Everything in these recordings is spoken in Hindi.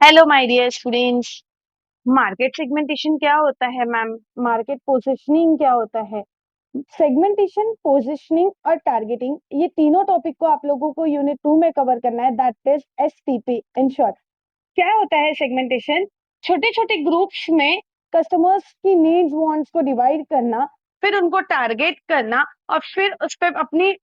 Hello my dear students. Market segmentation क्या होता है मैम? मार्केट पोजीशनिंग क्या होता है? सेगमेंटेशन, पोजीशनिंग और टारगेटिंग, ये तीनों टॉपिक को आप लोगों को यूनिट 2 में कवर करना है, that is STP in short. क्या होता है सेगमेंटेशन? छोटे छोटे ग्रुप्स में कस्टमर्स की नीड्स वांट्स को डिवाइड करना, फिर उनको टारगेट करना और फिर उस पर अपनी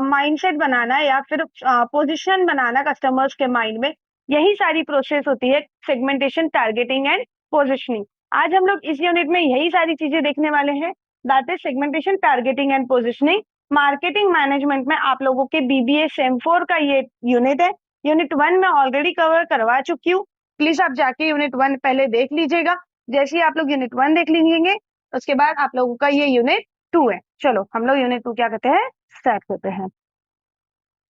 माइंडसेट बनाना या फिर पोजीशन बनाना कस्टमर्स के माइंड में। यही सारी प्रोसेस होती है सेगमेंटेशन, टारगेटिंग एंड पोजीशनिंग। आज हम लोग इस यूनिट में यही सारी चीजें देखने वाले हैं, that is segmentation, targeting and positioning. Marketing management में आप लोगों के बीबीए सेम 4 का ये यूनिट है। यूनिट 1 में ऑलरेडी कवर करवा चुकी हूँ, प्लीज आप जाके यूनिट 1 पहले देख लीजिएगा। जैसे ही आप लोग यूनिट 1 देख लीजिएंगे उसके बाद आप लोगों का ये यूनिट 2 है। चलो हम लोग यूनिट 2 क्या करते हैं, स्टार्ट करते हैं।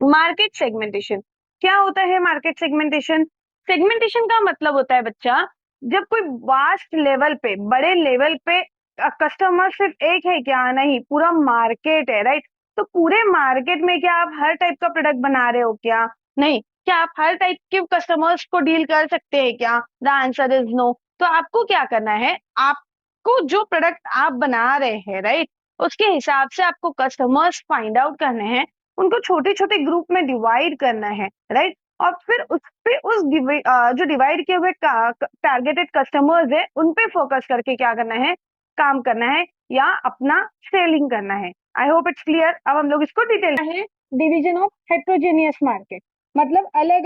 मार्केट सेगमेंटेशन क्या होता है? मार्केट सेगमेंटेशन, सेगमेंटेशन का मतलब होता है बच्चा, जब कोई वास्ट लेवल पे, बड़े लेवल पे कस्टमर सिर्फ एक है क्या? नहीं, पूरा मार्केट है, राइट? तो पूरे मार्केट में क्या आप हर टाइप का प्रोडक्ट बना रहे हो क्या? नहीं। क्या आप हर टाइप के कस्टमर्स को डील कर सकते हैं क्या? The answer is no. तो आपको क्या करना है, आपको जो प्रोडक्ट आप बना रहे हैं, राइट, उसके हिसाब से आपको कस्टमर्स फाइंड आउट करने हैं, उनको छोटे छोटे ग्रुप में डिवाइड करना है, राइट? और फिर उस पे जो डिवाइड किए हुए टारगेटेड कस्टमर्स है उन पे फोकस करके क्या करना है, काम करना है या अपना सेलिंग करना है। I hope it's clear. अब हम लोग इसको डिटेल है। डिवीजन ऑफ हेट्रोजेनियस मार्केट, मतलब अलग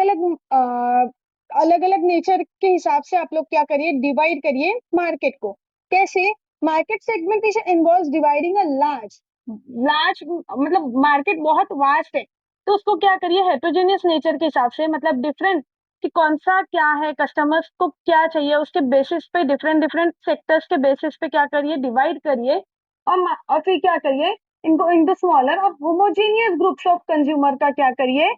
अलग नेचर के हिसाब से आप लोग क्या करिए, डिवाइड करिए मार्केट को। कैसे? Market segmentation involves dividing a large large मतलब मार्केट बहुत वास्ट है, तो उसको क्या करिए, हेट्रोजेनियस नेचर के हिसाब से, मतलब डिफरेंट, कि कौन सा क्या है, कस्टमर्स को क्या चाहिए, उसके बेसिस पे डिफरेंट डिफरेंट सेक्टर्स के बेसिस पे क्या करिए, डिवाइड करिए। और फिर क्या करिए, इनको इनटू स्मॉलर और होमोजेनियस ग्रुप्स ऑफ कंज्यूमर का क्या करिए,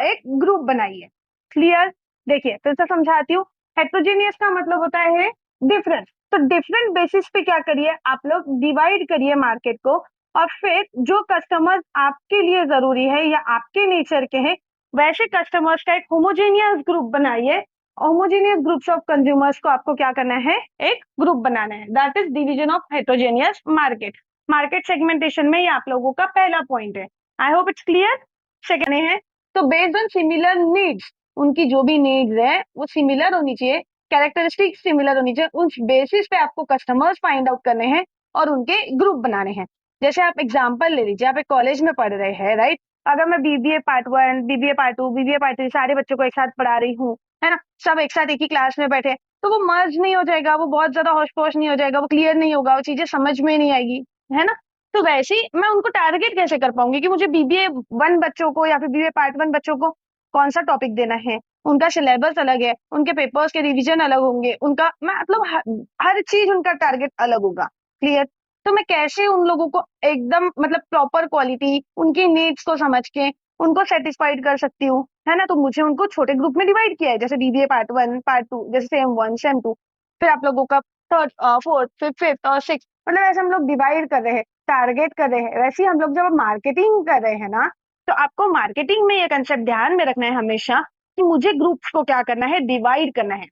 एक ग्रुप बनाइए। क्लियर? देखिए फिर से समझाती हूँ। हेट्रोजेनियस का मतलब होता है डिफरेंट, तो डिफरेंट बेसिस पे क्या करिए, आप लोग डिवाइड करिए मार्केट को। और फिर जो कस्टमर्स आपके लिए जरूरी है या आपके नेचर के हैं, वैसे कस्टमर्स का एक होमोजेनियस ग्रुप बनाइए। होमोजेनियस ग्रुप्स ऑफ कंज्यूमर्स को आपको क्या करना है, एक ग्रुप बनाना है, that is division of heterogeneous market. Market segmentation में ये आप लोगों का पहला पॉइंट है। I hope it's clear. Second है, तो बेस्ड ऑन सिमिलर नीड्स, उनकी जो भी नीड्स है वो सिमिलर होनी चाहिए, कैरेक्टरिस्टिक सिमिलर होनी चाहिए, उस बेसिस पे आपको कस्टमर्स फाइंड आउट करने हैं और उनके ग्रुप बनाने हैं। जैसे आप एग्जाम्पल ले लीजिए, आप एक कॉलेज में पढ़ रहे हैं, राइट? अगर मैं BBA part 1, BBA part 2, BBA part 3 सारे बच्चों को एक साथ पढ़ा रही हूँ, है ना, सब एक साथ एक ही क्लास में बैठे, तो वो मर्ज नहीं हो जाएगा, वो बहुत ज्यादा होश पोश नहीं हो जाएगा, वो क्लियर नहीं होगा, वो चीजें समझ में नहीं आएगी, है ना? तो वैसे ही मैं उनको टारगेट कैसे कर पाऊंगी कि मुझे बीबीए 1 बच्चों को या फिर बीबीए पार्ट 1 बच्चों को कौन सा टॉपिक देना है? उनका सिलेबस अलग है, उनके पेपर्स के रिवीजन अलग होंगे, उनका मैं मतलब हर चीज उनका टारगेट अलग होगा। क्लियर? तो मैं कैसे उन लोगों को एकदम मतलब प्रॉपर क्वालिटी, उनकी नीड्स को समझ के उनको सेटिस्फाइड कर सकती हूँ, है ना? तो मुझे उनको छोटे ग्रुप में डिवाइड किया है, जैसे बीबीए पार्ट 1 पार्ट 2, जैसे सेम 1 सेम 2, फिर आप लोगों का थर्ड, फोर्थ, फिफ्थ और सिक्स, मतलब ऐसे हम लोग डिवाइड कर रहे हैं, टारगेट कर रहे हैं। वैसे ही हम लोग जब मार्केटिंग कर रहे हैं ना, तो आपको मार्केटिंग में ये कंसेप्ट ध्यान में रखना है हमेशा कि मुझे ग्रुप्स को क्या करना है, डिवाइड करना है।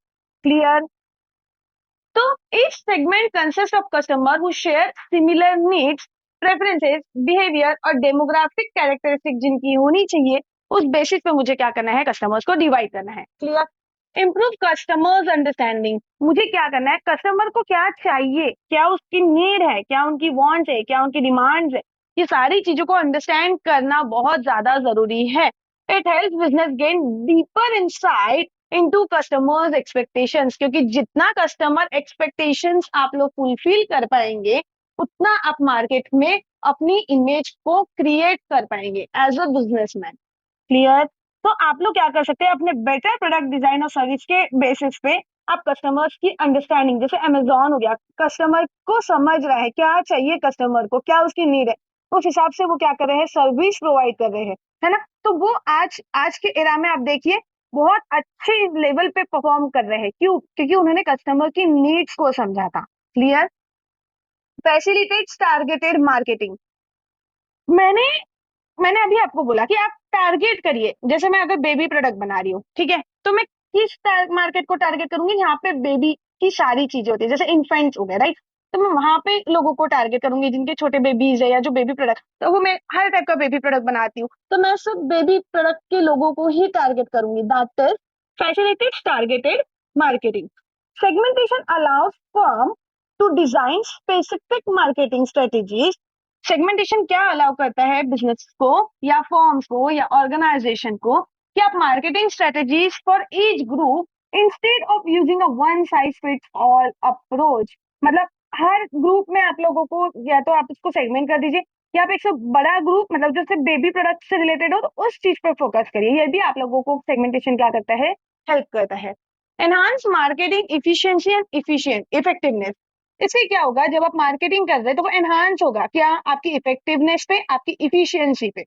क्लियर? तो each segment consists of customer who share similar needs, preferences, behavior और demographic characteristic जिनकी होनी चाहिए, उस बेसिस पे मुझे क्या करना है, कस्टमर्स को डिवाइड करना है। क्लियर? इम्प्रूव कस्टमर्स अंडरस्टैंडिंग, मुझे क्या करना है, कस्टमर को क्या चाहिए, क्या उसकी नीड है, क्या उनकी वांट्स है, क्या उनकी डिमांड्स है, ये सारी चीजों को अंडरस्टैंड करना बहुत ज्यादा जरूरी है। It help business gain deeper insight into customers expectations, क्योंकि जितना कस्टमर एक्सपेक्टेशंस आप लोग फुलफिल कर पाएंगे, उतना आप मार्केट में अपनी इमेज को क्रिएट कर पाएंगे एज अ बिजनेसमैन। क्लियर? तो आप लोग क्या कर सकते हैं, अपने बेटर प्रोडक्ट डिजाइन और सर्विस के बेसिस पे आप कस्टमर्स की अंडरस्टैंडिंग, जैसे अमेजोन हो गया, कस्टमर को समझ रहा है क्या चाहिए, कस्टमर को क्या उसकी नीड है, उस हिसाब से वो क्या कर रहे हैं, सर्विस प्रोवाइड कर रहे हैं, है ना? तो वो आज आज के एरा में आप देखिए बहुत अच्छे लेवल पे परफॉर्म कर रहे हैं। क्यों? क्योंकि उन्होंने कस्टमर की नीड्स को समझा था। क्लियर? फैसिलिटेट्स टारगेटेड मार्केटिंग, मैंने मैंने अभी आपको बोला कि आप टारगेट करिए, जैसे मैं अगर बेबी प्रोडक्ट बना रही हूँ, ठीक है, तो मैं किस मार्केट को टारगेट करूंगी, यहाँ पे बेबी की सारी चीजें होती है, जैसे इन्फेंट्स हो गए, राइट। तो मैं वहां पे लोगों को टारगेट करूंगी जिनके छोटे बेबीज है या जो बेबी प्रोडक्ट, तो वो मैं हर टाइप का बेबी प्रोडक्ट बनाती हूँ, तो मैं सिर्फ बेबी प्रोडक्ट के लोगों को ही टारगेट करूंगी। That is facilitate targeted marketing. Segmentation allows firm to design specific marketing strategies. Segmentation क्या अलाउ करता है बिजनेस को या फर्म्स को या ऑर्गेनाइजेशन को कि आप marketing strategies for each group instead of using a one size fits all approach. मतलब हर ग्रुप में आप लोगों को या तो आप इसको सेगमेंट कर दीजिए या आप एक से बड़ा ग्रुप मतलब जैसे बेबी प्रोडक्ट से रिलेटेड हो तो उस चीज पर फोकस करिए। ये भी आप लोगों को सेगमेंटेशन क्या करता है, हेल्प करता है। Enhance marketing efficiency and efficient effectiveness. इससे क्या होगा, जब आप मार्केटिंग कर रहे हैं तो वो एनहांस होगा क्या, आपकी इफेक्टिवनेस पे, आपकी इफिशियंसी पे।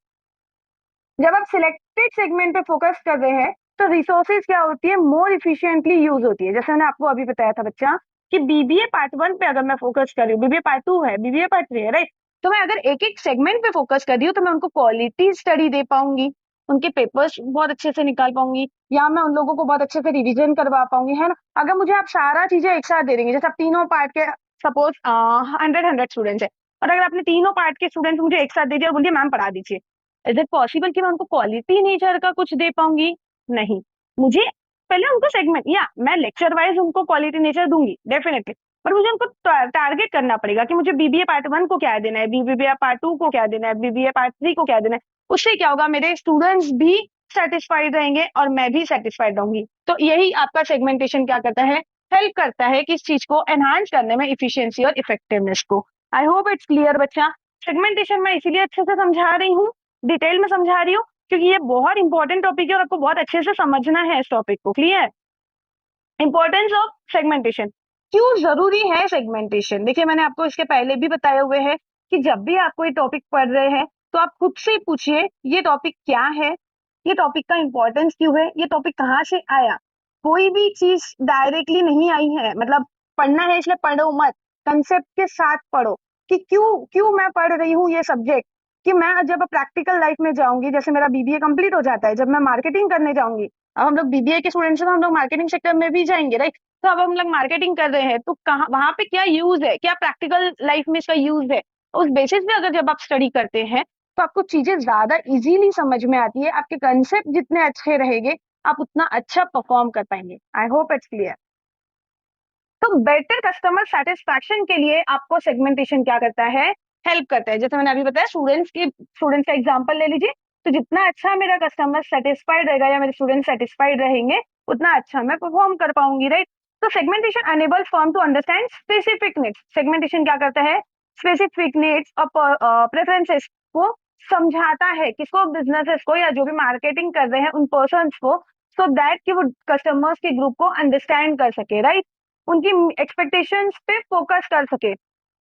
जब आप सिलेक्टेड सेगमेंट पे फोकस कर रहे हैं तो रिसोर्सेज क्या होती है, मोर इफिशिएंटली यूज होती है। जैसे मैंने आपको अभी बताया था बच्चा कि बीबीए पार्ट 1 पे अगर मैं फोकस कर रही हूँ, बीबीए पार्ट 2 है, बीबीए पार्ट 3 है, राइट। तो मैं अगर एक एक सेगमेंट पे फोकस कर रही हूँ तो मैं उनको क्वालिटी स्टडी दे पाऊंगी, उनके पेपर्स बहुत अच्छे से निकाल पाऊंगी, या मैं उन लोगों को बहुत अच्छे से रिविजन करवा पाऊंगी, है ना। अगर मुझे आप सारा चीजें एक साथ दे देंगे, जैसे आप तीनों पार्ट के सपोज 100 स्टूडेंट्स है, और अगर आपने तीनों पार्ट के स्टूडेंट्स मुझे एक साथ दे दिया और बोलिए मैम पढ़ा दीजिए, इज इट पॉसिबल कि मैं उनको क्वालिटी नेचर का कुछ दे पाऊंगी? नहीं। मुझे पहले उनको सेगमेंट, या मैं लेक्चर वाइज उनको क्वालिटी नेचर दूंगी डेफिनेटली, पर मुझे उनको टारगेट करना पड़ेगा कि मुझे बीबीए पार्ट 1 को क्या देना है, बीबीए पार्ट 2 को क्या देना है, बीबीए पार्ट 3 को क्या देना है। उससे क्या होगा, मेरे स्टूडेंट्स भी सेटिस्फाइड रहेंगे और मैं भी सेटिस्फाइड रहूंगी। तो यही आपका सेगमेंटेशन क्या करता है, हेल्प करता है कि इस चीज को एनहांस करने में, इफिशियंसी और इफेक्टिवनेस को। आई होप इट्स क्लियर बच्चा। सेगमेंटेशन मैं इसीलिए अच्छे से समझा रही हूँ, डिटेल में समझा रही हूँ, क्योंकि ये बहुत इंपॉर्टेंट टॉपिक है और आपको बहुत अच्छे से समझना है इस टॉपिक को। क्लियर? इंपॉर्टेंस ऑफ सेगमेंटेशन, क्यों जरूरी है सेगमेंटेशन। देखिए मैंने आपको इसके पहले भी बताए हुए हैं कि जब भी आप कोई टॉपिक पढ़ रहे हैं तो आप खुद से पूछिए ये टॉपिक क्या है, ये टॉपिक का इंपॉर्टेंस क्यों है, ये टॉपिक कहाँ से आया। कोई भी चीज डायरेक्टली नहीं आई है, मतलब पढ़ना है इसलिए पढ़ो मत, कंसेप्ट के साथ पढ़ो कि क्यों क्यों मैं पढ़ रही हूँ ये सब्जेक्ट, कि मैं जब प्रैक्टिकल लाइफ में जाऊंगी, जैसे मेरा बीबीए कंप्लीट हो जाता है, जब मैं मार्केटिंग करने जाऊंगी, अब हम लोग बीबीए के स्टूडेंट्स हैं तो हम लोग मार्केटिंग सेक्टर में भी जाएंगे, राइट। तो अब हम लोग मार्केटिंग कर रहे हैं तो कहाँ वहां पे क्या यूज है, क्या प्रैक्टिकल लाइफ में इसका यूज है, उस बेसिस पे अगर जब आप स्टडी करते हैं तो आपको चीजें ज्यादा इजीली समझ में आती है। आपके कंसेप्ट जितने अच्छे रहेंगे आप उतना अच्छा परफॉर्म कर पाएंगे। I hope it's clear. तो बेटर कस्टमर सेटिस्फैक्शन के लिए आपको सेगमेंटेशन क्या करता है, हेल्प करता है। जैसे मैंने अभी बताया स्टूडेंट्स का एग्जांपल ले लीजिए, तो जितना अच्छा मेरा कस्टमर सेटिस्फाइड रहेगा या मेरे स्टूडेंट सेटिस्फाइड रहेंगे उतना अच्छा मैं परफॉर्म कर पाऊंगी, राइट। तो segmentation enable firm to understand specific needs. Segmentation क्या करता है, स्पेसिफिक नीड्स और प्रेफरेंसेस को समझाता है, किसको, बिजनेसेस को या जो भी मार्केटिंग कर रहे हैं उन पर्सन को, सो दैट कि वो कस्टमर्स के ग्रुप को अंडरस्टैंड कर सके, राइट, उनकी एक्सपेक्टेशंस पे फोकस कर सके।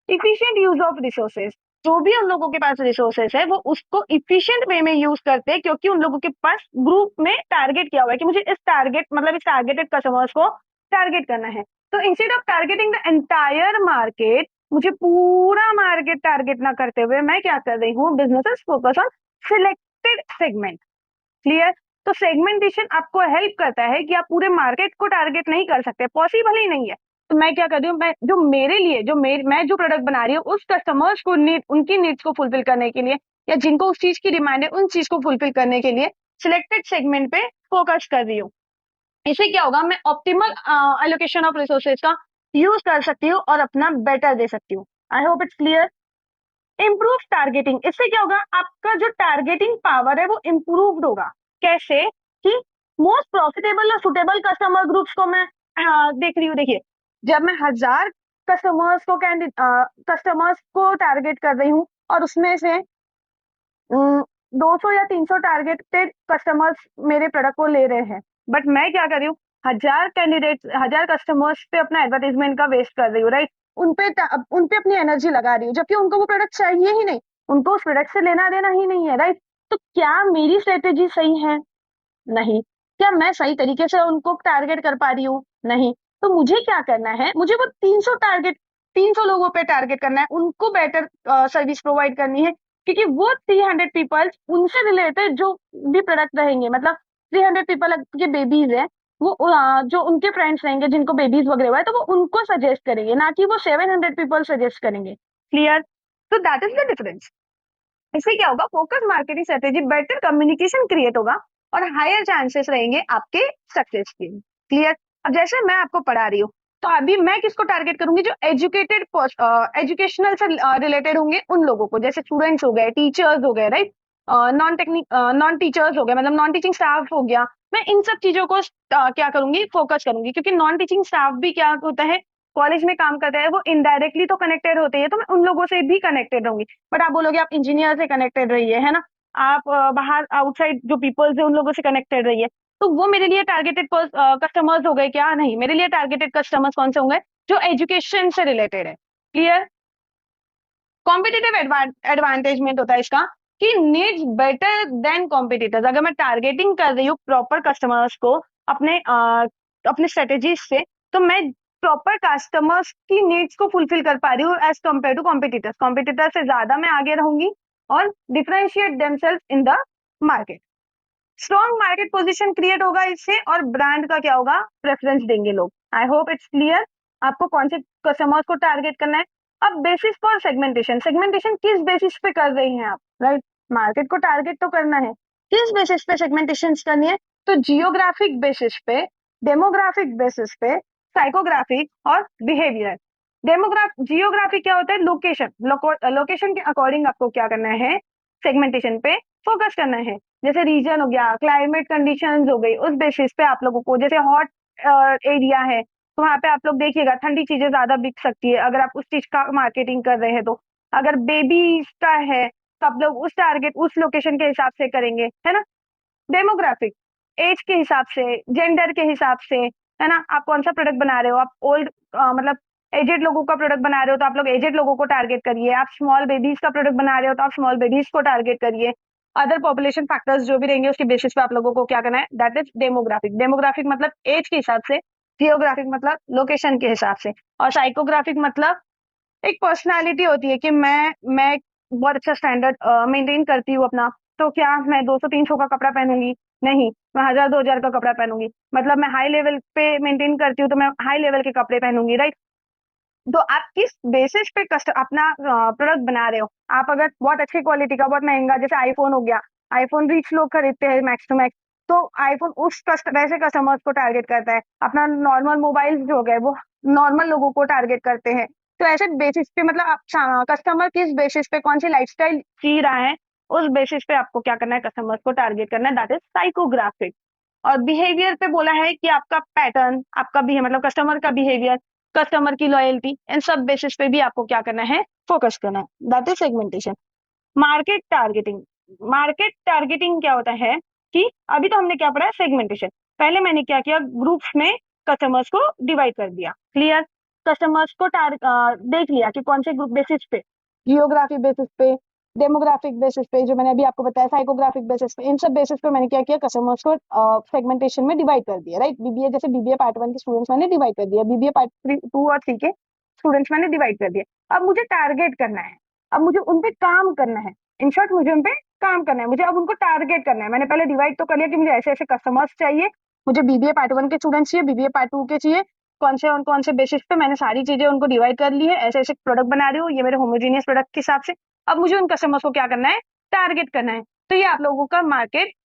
इफिशिएंट यूज ऑफ रिसोर्सेज, जो भी उन लोगों के पास रिसोर्सेज है वो उसको इफिशिएंट वे में यूज करते हैं, क्योंकि उन लोगों के पास ग्रुप में टारगेट किया हुआ है कि मुझे इस टारगेट मतलब इस टारगेटेड कस्टमर्स को टारगेट करना है। तो instead of targeting the entire market, मुझे पूरा मार्केट टारगेट ना करते हुए मैं क्या कर रही हूँ, businesses focus on selected segment. Clear? तो सेगमेंटेशन आपको हेल्प करता है कि आप पूरे मार्केट को टारगेट नहीं कर सकते, पॉसिबल ही नहीं है। तो मैं क्या कर रही हूँ, मैं जो मेरे लिए मैं जो प्रोडक्ट बना रही हूँ उस कस्टमर्स को नीड, उनकी नीड्स को फुलफिल करने के लिए या जिनको उस चीज की डिमांड है उन चीज को फुलफिल करने के लिए सिलेक्टेड सेगमेंट पे फोकस कर रही हूँ। इससे क्या होगा, मैं ऑप्टिमल एलोकेशन ऑफ रिसोर्सेज का यूज कर सकती हूँ और अपना बेटर दे सकती हूँ। I hope it's clear. Improve targeting, इससे क्या होगा, आपका जो टारगेटिंग पावर है वो इम्प्रूव होगा। कैसे? कि मोस्ट प्रॉफिटेबल और सुटेबल कस्टमर ग्रुप्स को मैं देख रही हूँ। देखिए जब मैं 1000 कस्टमर्स को टारगेट कर रही हूँ और उसमें से 200 या 300 टारगेटेड कस्टमर्स मेरे प्रोडक्ट को ले रहे हैं, बट मैं क्या कर रही हूँ, 1000 कस्टमर्स पे अपना एडवर्टाइजमेंट का वेस्ट कर रही हूँ, राइट। उन पे अपनी एनर्जी लगा रही हूँ जबकि उनको वो प्रोडक्ट चाहिए ही नहीं, उनको उस प्रोडक्ट से लेना देना ही नहीं है, राइट। तो क्या मेरी स्ट्रेटेजी सही है? नहीं। क्या मैं सही तरीके से उनको टारगेट कर पा रही हूँ? नहीं। तो मुझे क्या करना है, मुझे वो 300 लोगों पे टारगेट करना है, उनको बेटर सर्विस प्रोवाइड करनी है, क्योंकि वो 300 पीपल उनसे रिलेटेड जो भी प्रोडक्ट रहेंगे, मतलब 300 पीपल के बेबीज है, वो जो उनके फ्रेंड्स रहेंगे जिनको बेबीज वगैरह हुआ है, तो वो उनको सजेस्ट करेंगे, ना कि वो 700 पीपल सजेस्ट करेंगे। क्लियर? तो दैट इज द डिफरेंस। इससे क्या होगा, focus marketing strategy, better communication create होगा और हायर चांसेस रहेंगे आपके सक्सेस के। क्लियर? अब जैसे मैं आपको पढ़ा रही हूँ, तो अभी मैं किसको टारगेट करूंगी, जो एजुकेटेड एजुकेशनल से रिलेटेड होंगे उन लोगों को, जैसे स्टूडेंट्स हो गए, टीचर्स हो गए, राइट, नॉन टीचर्स हो गए, मतलब नॉन टीचिंग स्टाफ हो गया। मैं इन सब चीजों को क्या करूंगी, फोकस करूंगी, क्योंकि नॉन टीचिंग स्टाफ भी क्या होता है, कॉलेज में काम करता है, वो इनडायरेक्टली तो कनेक्टेड होते हैं, तो मैं उन लोगों से भी कनेक्टेड रहूंगी। बट आप बोलोगे आप इंजीनियर से कनेक्टेड रहिए, है ना, आप बाहर आउटसाइड जो पीपल्स है उन लोगों से कनेक्टेड रहिए, तो वो मेरे लिए टारगेटेड कस्टमर्स हो गए क्या? नहीं, मेरे लिए टारगेटेड कस्टमर्स कौन से होंगे, जो एजुकेशन से रिलेटेड है। क्लियर? कॉम्पिटिटिव एडवांटेजमेंट होता है इसका कि नीड्स बेटर देन कॉम्पिटिटर्स। अगर मैं टारगेटिंग कर रही हूँ प्रॉपर कस्टमर्स को अपने स्ट्रेटेजीज से, तो मैं प्रॉपर कस्टमर्स की नीड्स को फुलफिल कर पा रही हूँ as compare to competitors. Competitor से ज्यादा मैं आगे रहूंगी और differentiate themselves in the market. Strong market position create होगा इससे, और ब्रांड का क्या होगा, प्रेफरेंस देंगे लोग। आई होप इट्स क्लियर आपको कौन से कस्टमर्स को टारगेट करना है। अब बेसिस फॉर सेगमेंटेशन, सेगमेंटेशन किस बेसिस पे कर रही हैं आप, राइट, मार्केट को टारगेट तो करना है, किस बेसिस पे सेगमेंटेशन करनी है, तो जियोग्राफिक बेसिस पे, डेमोग्राफिक बेसिस पे, साइकोग्राफिक और बिहेवियर। जियोग्राफिक क्या होता है, लोकेशन, लोकेशन के अकॉर्डिंग आपको क्या करना है, सेगमेंटेशन पे फोकस करना है। जैसे रीजन हो गया, क्लाइमेट कंडीशंस हो गई, उस बेसिस पे आप लोगों को, जैसे हॉट एरिया है तो वहां पे आप लोग देखिएगा ठंडी चीजें ज्यादा बिक सकती है, अगर आप उस चीज का मार्केटिंग कर रहे हैं तो। अगर बेबी का है तो आप लोग उस टारगेट उस लोकेशन के हिसाब से करेंगे, है ना। डेमोग्राफिक, एज के हिसाब से, जेंडर के हिसाब से, है ना, आप कौन सा प्रोडक्ट बना रहे हो, आप ओल्ड मतलब एजेड लोगों का प्रोडक्ट बना रहे हो तो आप लोग एजेड लोगों को टारगेट करिए, आप स्मॉल बेबीज का प्रोडक्ट बना रहे हो तो आप स्मॉल बेबीज को टारगेट करिए। अदर पॉपुलेशन फैक्टर्स जो भी रहेंगे उसके बेसिस पे आप लोगों को क्या करना है, दैट इज डेमोग्राफिक। डेमोग्राफिक मतलब एज के हिसाब से, जियोग्राफिक मतलब लोकेशन के हिसाब से, और साइकोग्राफिक मतलब एक पर्सनालिटी होती है कि मैं बहुत अच्छा स्टैंडर्ड मेंटेन करती हूँ अपना, तो क्या मैं 200-300 का कपड़ा पहनूंगी? नहीं, मैं 1000-2000 का कपड़ा पहनूंगी। मतलब मैं हाई लेवल पे मेंटेन करती हूँ तो मैं हाई लेवल के कपड़े पहनूंगी, राइट। तो आप किस बेसिस पे अपना प्रोडक्ट बना रहे हो। आप अगर बहुत अच्छी क्वालिटी का, बहुत महंगा, जैसे आईफोन हो गया, आईफोन रिच लोग खरीदते हैं मैक्स टू मैक्स, तो आईफोन उस वैसे कस्टमर्स को टारगेट करता है। अपना नॉर्मल मोबाइल जो हो गए वो नॉर्मल लोगों को टारगेट करते हैं। तो ऐसे बेसिस पे, मतलब आप कस्टमर किस बेसिस पे कौन सी लाइफस्टाइल जी रहा है, उस बेसिस पे आपको क्या करना है, कस्टमर्स को टारगेट करना है, दैट इज साइकोग्राफिक। और बिहेवियर पे बोला है कि आपका पैटर्न, आपका भी मतलब कस्टमर का बिहेवियर, कस्टमर की लॉयल्टी, इन सब बेसिस पे भी आपको क्या करना है, फोकस करना है, that is segmentation. Market targeting, market targeting क्या होता है कि अभी तो हमने क्या पढ़ा है, सेगमेंटेशन। पहले मैंने क्या किया, ग्रुप्स में कस्टमर्स को डिवाइड कर दिया। क्लियर? कस्टमर्स को देख लिया कि कौन से ग्रुप बेसिस पे, जियोग्राफी बेसिस पे, डेमोग्राफिक बेसिस पे, जो मैंने अभी आपको बताया साइकोग्राफिक बेसिस पे, इन सब बेसिस पे मैंने क्या किया, कस्टमर्स को सेगमेंटेशन में डिवाइड कर दिया, राइट। बीबीए, जैसे बीबीए पार्ट 1 के स्टूडेंट्स मैंने डिवाइड कर दिया, बीबीए पार्ट 2 और 3 के स्टूडेंट्स मैंने डिवाइड कर दिया। अब मुझे टारगेट करना है, अब मुझे उन पे काम करना है। इन शॉर्ट मुझे उन पे काम करना है, मुझे अब उनको टारगेट करना है। मैंने पहले डिवाइड तो कर लिया कि मुझे ऐसे ऐसे कस्टमर्स चाहिए, मुझे बीबीए पार्ट 1 के स्टूडेंट्स चाहिए, बीबीए पार्ट 2 के चाहिए, कौन से बेसिस पे मैंने सारी चीजें उनको डिवाइड कर ली है, ऐसे ऐसे प्रोडक्ट बना रही हूँ, ये मेरे होमोजीनियस प्रोडक्ट के हिसाब से। अब मुझे उन कस्टमर्स को क्या करना है, टारगेट करना है। तो ये आप लोगों का मार्केट